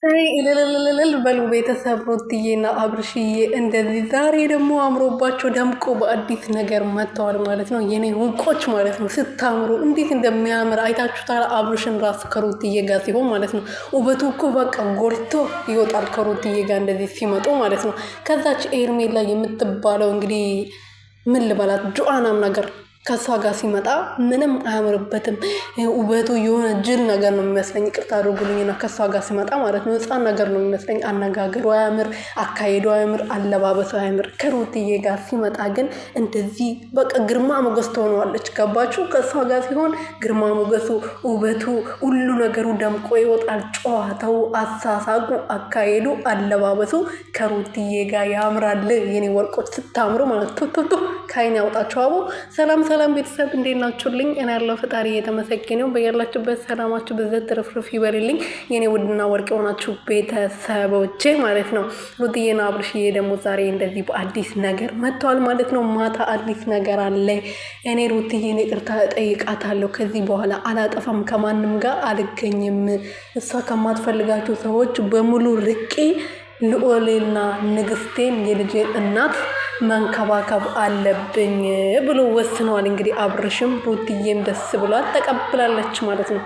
እልልልልል በሉ ቤተሰብ ሩትዬና አብርሽዬ እንደዚህ ዛሬ ደግሞ አምሮባቸው ደምቆ በአዲስ ነገር መጥተዋል ማለት ነው። የኔ ውቆች ማለት ነው። ስታምሩ እንዴት እንደሚያምር አይታችሁታል። አብርሽን ራሱ ከሩትዬ ጋር ሲሆን ማለት ነው ውበቱ እኮ በቃ ጎልቶ ይወጣል ከሩትዬ ጋር እንደዚህ ሲመጡ ማለት ነው። ከዛች ኤርሜላ የምትባለው እንግዲህ ምን ልበላት ጆአናም ነገር ከሷ ጋር ሲመጣ ምንም አያምርበትም። ውበቱ የሆነ ጅል ነገር ነው የሚመስለኝ። ይቅርታ አድርጉልኝና ከሷ ጋር ሲመጣ ማለት ነው ህፃን ነገር ነው የሚመስለኝ። አነጋገሩ አያምር፣ አካሄዱ አያምር፣ አለባበሱ አያምር። ከሩትዬ ጋር ሲመጣ ግን እንደዚህ በቃ ግርማ ሞገስ ትሆነዋለች። ገባችሁ? ከሷ ጋር ሲሆን ግርማ ሞገሱ፣ ውበቱ፣ ሁሉ ነገሩ ደምቆ ይወጣል። ጨዋታው፣ አሳሳቁ፣ አካሄዱ፣ አለባበሱ ከሩትዬ ጋር ያምራል። የኔ ወርቆች ስታምሩ ማለት ቱቱቱ ከአይን ያውጣቸው። አቦ ሰላም ሰላም ቤተሰብ እንዴት ናችሁልኝ? እኔ ያለው ፈጣሪ እየተመሰገነው በያላችሁበት ሰላማችሁ ብዘት ትርፍርፍ ይበልልኝ። የኔ ውድና ወርቅ የሆናችሁ ቤተሰቦቼ ማለት ነው። ሩትዬና አብርሽዬ ደግሞ ዛሬ እንደዚህ በአዲስ ነገር መጥተዋል ማለት ነው። ማታ አዲስ ነገር አለ። እኔ ሩትዬን ይቅርታ እጠይቃታለሁ። ከዚህ በኋላ አላጠፋም፣ ከማንም ጋር አልገኝም። እሷ ከማትፈልጋቸው ሰዎች በሙሉ ርቄ ልዑልና ንግስቴን የልጄን እናት መንከባከብ አለብኝ ብሎ ወስነዋል። እንግዲህ አብርሽም ሩትዬም ደስ ብሏት ተቀብላለች ማለት ነው።